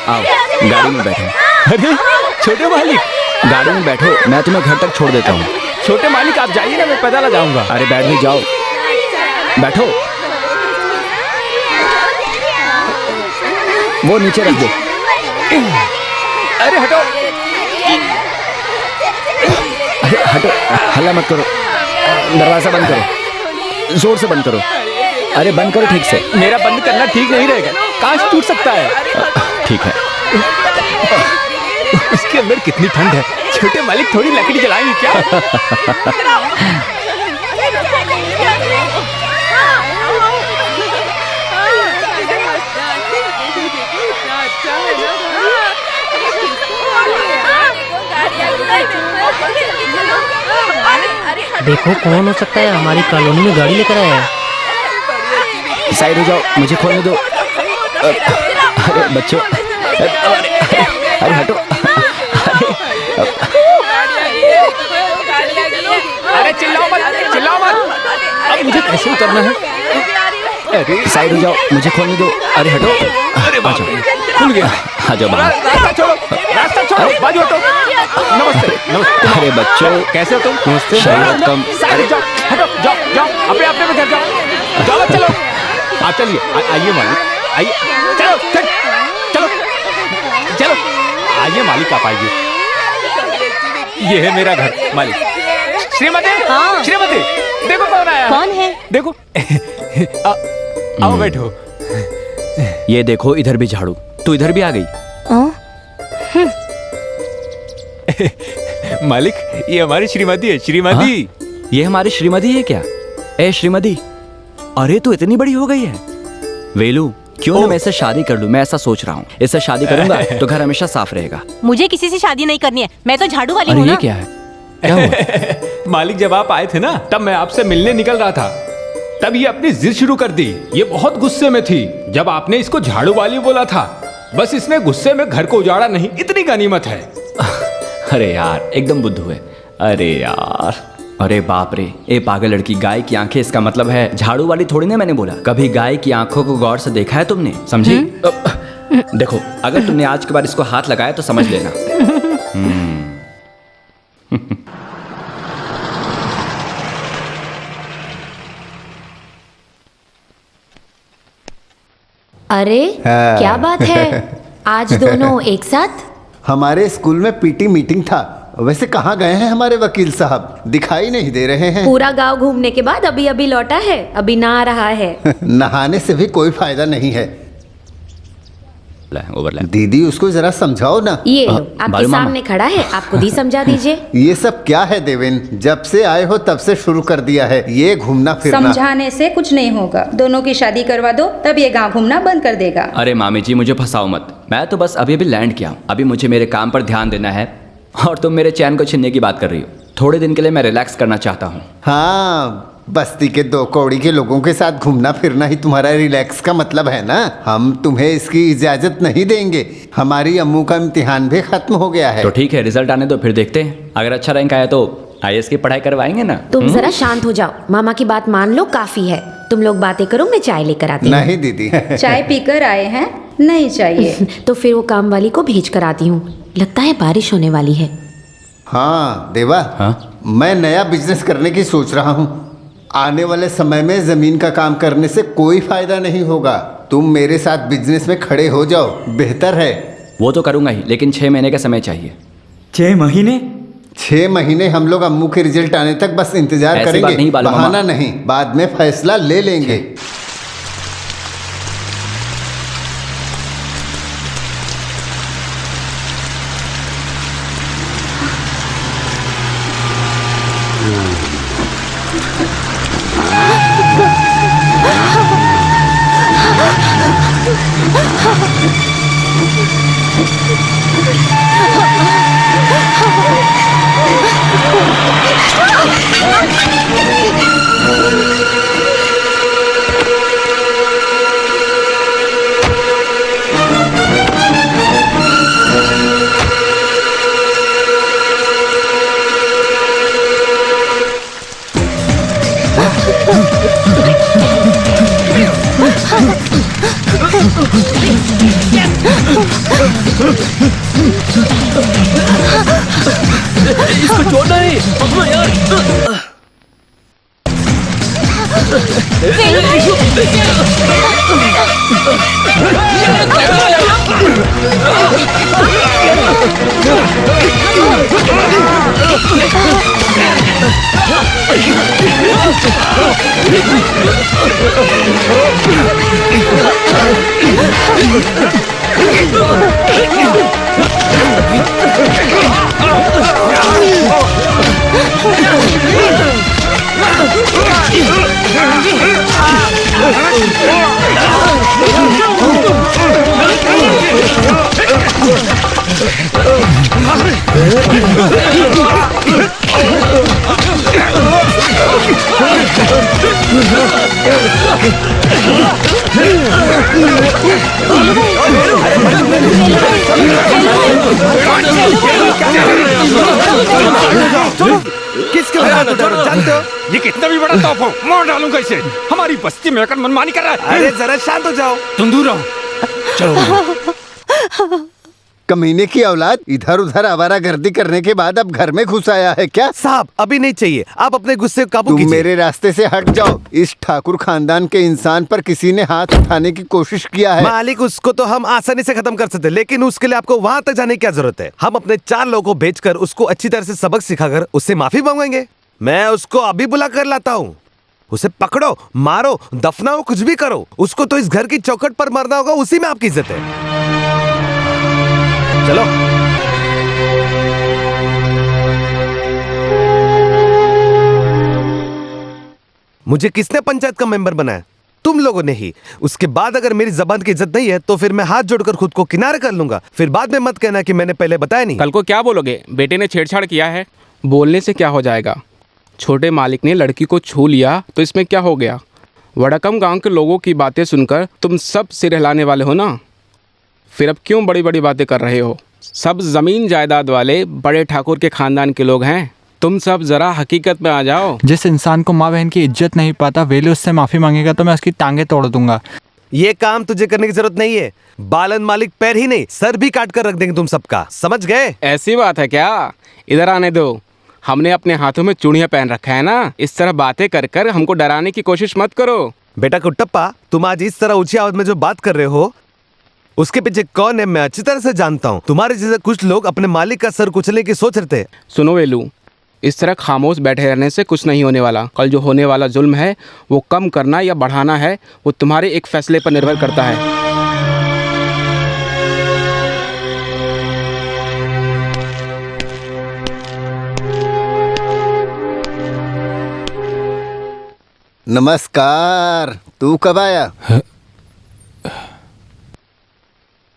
आओ गाड़ी में बैठो। अरे छोटे मालिक, गाड़ी में बैठो, मैं तुम्हें घर तक छोड़ देता हूँ। छोटे मालिक आप जाइए ना, मैं पैदल आ जाऊंगा। अरे बैठ भी जाओ, बैठो। वो नीचे रख दो। अरे हटो, अरे हटो, हल्ला मत करो। दरवाजा बंद करो, जोर से बंद करो। अरे बंद करो ठीक से। मेरा बंद करना ठीक नहीं रहेगा, कांच टूट सकता है। ठीक है। इसके अंदर कितनी ठंड है। छोटे मालिक थोड़ी लकड़ी जलाएंगे क्या? देखो कौन हो सकता है, हमारी कॉलोनी में गाड़ी लेकर आया है। साइड हो जाओ, मुझे खोलने दो। अरे बच्चों, अरे हटो। अरे चिल्लाओ मत, चिल्लाओ मत। अब मुझे कैसे उतरना है? अरे साइड हो जाओ, मुझे खोलने दो। अरे हटो। अरे आ जाओ, खुल गया। आ जाओ बाहर। रास्ता छोड़ो, रास्ता छोड़ो, बाजू हटो। नमस्ते, नमस्ते। अरे बच्चों, कैसे हो तुम? नमस्ते। शरारत कम। अरे जाओ, हटो, जाओ, जाओ, अपने अपने में घर जाओ। जाओ, चलो। आप चलिए, आइए मालिक, आइए। चलो, चलो, चलो, आइए मालिक, आप आइए। ये है मेरा घर, मालिक। श्रीमती, हाँ। श्रीमती, देखो कौन आया। कौन है? देखो। आओ बैठो। ये देखो, इधर भी झाड़ू। तू इधर भी आ गई। मालिक, ये हमारी श्रीमती है। श्रीमती। हाँ? ये हमारी श्रीमती है क्या? ए श्रीमती, अरे तू इतनी बड़ी हो गई है। वेलू, क्यों ना मैं इससे शादी कर लूं? मैं ऐसा सोच रहा हूँ, इससे शादी करूंगा तो घर हमेशा साफ रहेगा। मुझे किसी से शादी नहीं करनी है, मैं तो झाड़ू वाली अरे हूँ ये ना। क्या है? क्या हुआ? मालिक, जब आप आए थे ना, तब मैं आपसे मिलने निकल रहा था। तब ये अपनी जिद शुरू कर दी। ये बहुत गुस्से में थी जब आपने इसको झाड़ू वाली बोला था। बस इसने गुस्से में घर को उजाड़ा नहीं, इतनी गनीमत है। अरे यार, एकदम बुद्धू है। अरे यार, अरे बाप रे, ए पागल लड़की, गाय की आंखें, इसका मतलब है झाड़ू वाली थोड़ी ना मैंने बोला। कभी गाय की आंखों को गौर से देखा है तुमने? समझी? देखो, अगर तुमने आज के बाद इसको हाथ लगाया तो समझ लेना। अरे क्या बात है, आज दोनों एक साथ? हमारे स्कूल में पीटी मीटिंग था। वैसे कहाँ गए हैं हमारे वकील साहब? दिखाई नहीं दे रहे हैं। पूरा गांव घूमने के बाद अभी अभी लौटा है, अभी नहा रहा है। नहाने से भी कोई फायदा नहीं है। ओवरलैप। दीदी, उसको जरा समझाओ ना। ये लो, आपके सामने खड़ा है, आप खुद ही समझा दीजिए। ये सब क्या है देवेन? जब से आए हो तब से शुरू कर दिया है ये घूमना फिरना। समझाने से कुछ नहीं होगा, दोनों की शादी करवा दो, तब ये गांव घूमना बंद कर देगा। अरे मामी जी, मुझे फंसाओ मत। मैं तो बस अभी अभी लैंड किया हूँ। अभी मुझे मेरे काम पर ध्यान देना है और तुम मेरे चैन को छीनने की बात कर रही हो। थोड़े दिन के लिए मैं रिलैक्स करना चाहता हूँ। हाँ, बस्ती के दो कौड़ी के लोगों के साथ घूमना फिरना ही तुम्हारा रिलैक्स का मतलब है ना। हम तुम्हें इसकी इजाजत नहीं देंगे। हमारी अम्मू का इम्तिहान भी खत्म हो गया है। तो ठीक है, रिजल्ट आने दो, फिर देखते हैं। अगर अच्छा रैंक आया तो IAS की पढ़ाई करवाएंगे ना। तुम जरा शांत हो जाओ, मामा की बात मान लो, काफी है। तुम लोग बातें करो, मैं चाय लेकर आती हूँ। नहीं दीदी। चाय पीकर आए हैं? नहीं चाहिए। तो फिर वो काम वाली को भेज कर आती हूँ, लगता है बारिश होने वाली है। हाँ देवा, हाँ? मैं नया बिजनेस करने की सोच रहा हूँ। आने वाले समय में जमीन का काम करने से कोई फायदा नहीं होगा। तुम मेरे साथ बिजनेस में खड़े हो जाओ, बेहतर है। वो तो करूंगा ही, लेकिन 6 महीने का समय चाहिए। 6 महीने? 6 महीने हम लोग अम्मू के रिजल्ट आने तक बस इंतजार ऐसी बात करेंगे। नहीं बालू मामा। बहाना नहीं, बाद में फैसला ले लेंगे। इसको छोड़ना नहीं, पकड़ो यार। किसके जानते हो? ये कितना भी बड़ा तोप हो, मार डालूंगा इसे। हमारी बस्ती में आकर मनमानी कर रहा है। अरे जरा शांत हो जाओ। तुम दूर रहो। चलो। कमीने की औलाद, इधर उधर आवारागर्दी करने के बाद अब घर में घुस आया है क्या? साहब अभी नहीं चाहिए, आप अपने गुस्से को काबू तुम कीजिए। मेरे रास्ते से हट जाओ। इस ठाकुर खानदान के इंसान पर किसी ने हाथ उठाने की कोशिश किया है। मालिक, उसको तो हम आसानी से खत्म कर सकते, लेकिन उसके लिए आपको वहाँ तक जाने की क्या जरूरत है? हम अपने 4 लोगों को भेजकर उसको अच्छी तरह से सबक सिखाकर उससे माफी मांगेंगे। मैं उसको अभी बुला कर लाता हूँ। उसे पकड़ो, मारो, दफनाओ, कुछ भी करो, उसको तो इस घर की चौखट पर मरना होगा, उसी में आपकी इज्जत है। चलो। मुझे किसने पंचायत का मेंबर बनाया? तुम लोगों ने ही। उसके बाद अगर मेरी जबान की इज्जत नहीं है तो फिर मैं हाथ जोड़कर खुद को किनारे कर लूंगा। फिर बाद में मत कहना कि मैंने पहले बताया नहीं। कल को क्या बोलोगे? बेटे ने छेड़छाड़ किया है। बोलने से क्या हो जाएगा? छोटे मालिक ने लड़की को छू लिया तो इसमें क्या हो गया? वड़कम गांव के लोगों की बातें सुनकर तुम सब सिर हिलाने वाले हो ना? फिर अब क्यों बड़ी बड़ी बातें कर रहे हो? सब जमीन जायदाद वाले बड़े ठाकुर के खानदान के लोग हैं। तुम सब जरा हकीकत में आ जाओ। जिस इंसान को माँ बहन की इज्जत नहीं पाता वेले उससे माफी मांगेगा तो मैं उसकी टांगे तोड़ दूंगा। ये काम तुझे करने की जरूरत नहीं है। बालन मालिक पैर ही नहीं सर भी काट कर रख देंगे तुम सबका, समझ गए? ऐसी बात है क्या? इधर आने दो। हमने अपने हाथों में चूड़ियां पहन रखा है ना। इस तरह बातें कर कर हमको डराने की कोशिश मत करो। बेटा कुट्टप्पा, तुम आज इस तरह ऊंची आवाज में जो बात कर रहे हो उसके पीछे कौन है मैं अच्छी तरह से जानता हूँ। तुम्हारे जैसे कुछ लोग अपने मालिक का सर कुचलने की सोच रहे थे। सुनो वेलू, इस तरह खामोश बैठे रहने से कुछ नहीं होने वाला। कल जो होने वाला जुल्म है वो कम करना या बढ़ाना है, वो तुम्हारे एक फैसले पर निर्भर करता है। नमस्कार। तू कब आया?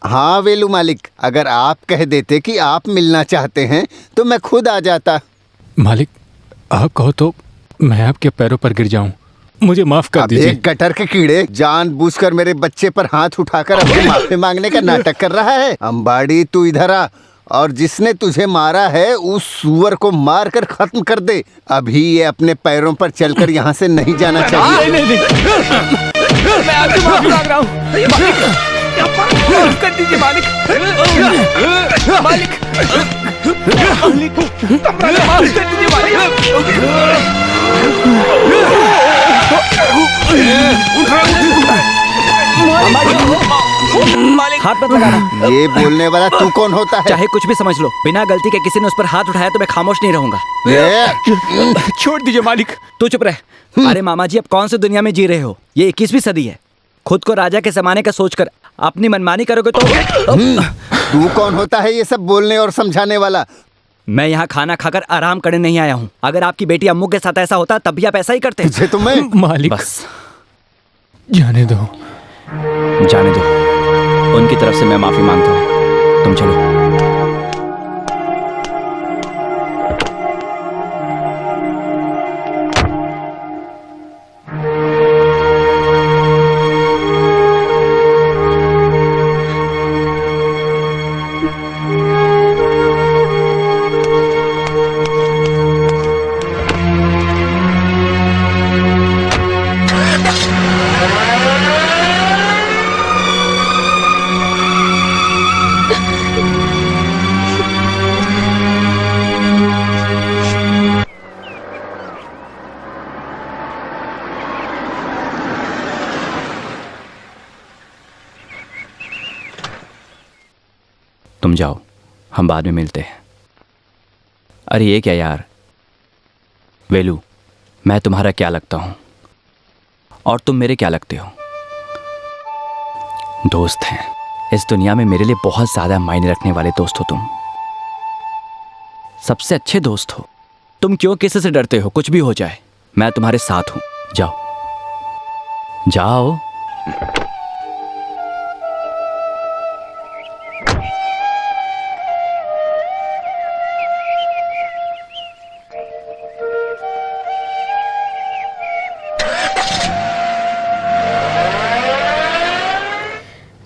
हाँ वेलू मालिक, अगर आप कह देते कि आप मिलना चाहते हैं तो मैं खुद आ जाता। मालिक आप कहो तो मैं आपके पैरों पर गिर जाऊं, मुझे माफ कर दीजिए। एक गटर के कीड़े जानबूझकर मेरे बच्चे पर हाथ उठाकर अपनी माफी मांगने का नाटक कर रहा है। अंबाड़ी तू इधर आ और जिसने तुझे मारा है उस सुअर को मार कर खत्म कर दे। अभी ये अपने पैरों पर चलकर यहाँ से नहीं जाना चाहिए। मैं आपसे माफी मांग रहा हूँ। मालिक कर दीजिए। मालिक मालिक मालिक माफ कर दीजिए। मालिक हाथ मत लगाना। ये बोलने वाला तू कौन होता है? चाहे कुछ भी समझ लो, बिना गलती के किसी ने उस पर हाथ उठाया तो मैं खामोश नहीं रहूंगा। छोड़ दीजिए मालिक। तू चुप रह। अरे मामा जी, अब कौन सी दुनिया में जी रहे हो? ये 21वीं सदी है। खुद को राजा के जमाने का सोचकर अपनी मनमानी करोगे तो तू कौन होता है ये सब बोलने और समझाने वाला? मैं यहाँ खाना खाकर आराम करने नहीं आया हूँ। अगर आपकी बेटी अम्मू के साथ ऐसा होता तब भी आप ऐसा ही करते। तुझे तो मैं मालिक बस जाने दो। जाने दो। उनकी तरफ से मैं माफी मांगता हूँ। तुम चलो। तुम जाओ, हम बाद में मिलते हैं। अरे ये क्या यार, वेलू, मैं तुम्हारा क्या लगता हूँ और तुम मेरे क्या लगते हो? दोस्त हैं। इस दुनिया में मेरे लिए बहुत ज़्यादा मायने रखने वाले दोस्त हो तुम। सबसे अच्छे दोस्त हो। तुम क्यों किसी से डरते हो? कुछ भी हो जाए मैं तुम्हारे साथ हूँ। जाओ जाओ।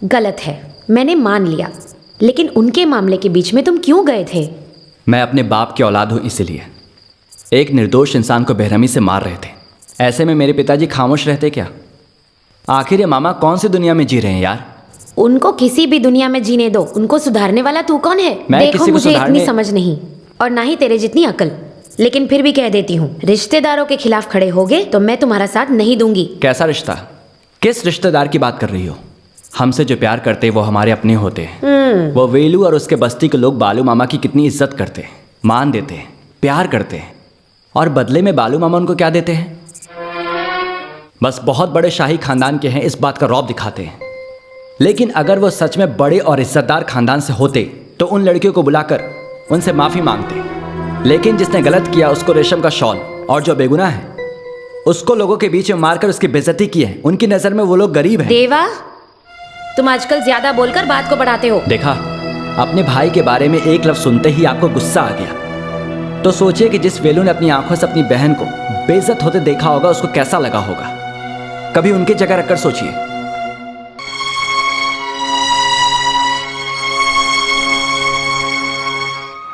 गलत है, मैंने मान लिया, लेकिन उनके मामले के बीच में तुम क्यों गए थे? मैं अपने बाप की औलाद हूँ, इसीलिए। एक निर्दोष इंसान को बेरहमी से मार रहे थे। ऐसे में मेरे पिताजी खामोश रहते क्या? आखिर ये मामा कौन सी दुनिया में जी रहे हैं यार? उनको किसी भी दुनिया में जीने दो, उनको सुधारने वाला तू कौन है? मैं देखो, किसी को मुझे सुधारने- इतनी समझ नहीं और ना ही तेरे जितनी अकल, लेकिन फिर भी कह देती हूँ, रिश्तेदारों के खिलाफ खड़े होगे तो मैं तुम्हारा साथ नहीं दूंगी। कैसा रिश्ता? किस रिश्तेदार की बात कर रही हो? हमसे जो प्यार करते वो हमारे अपने होते हैं। वो वेलू और उसके बस्ती के लोग बालू मामा की कितनी इज्जत करते हैं, मान देते हैं, प्यार करते हैं, और बदले में बालू मामा उनको क्या देते हैं? बस बहुत बड़े शाही खानदान के हैं इस बात का रौब दिखाते हैं। लेकिन अगर वो सच में बड़े और इज्जतदार खानदान से होते तो उन लड़कियों को बुलाकर उनसे माफ़ी मांगते। लेकिन जिसने गलत किया उसको रेशम का शॉल, और जो बेगुनाह है उसको लोगों के बीच में मारकर उसकी बेइज्जती की है। उनकी नज़र में वो लोग गरीब हैं। देवा, तुम आजकल ज्यादा बोलकर बात को बढ़ाते हो। देखा, अपने भाई के बारे में एक लफ्ज़ सुनते ही आपको गुस्सा आ गया। तो सोचिए कि जिस वेलू ने अपनी आंखों से अपनी बहन को बेइज्जत होते देखा होगा उसको कैसा लगा होगा। कभी उनकी जगह रखकर सोचिए।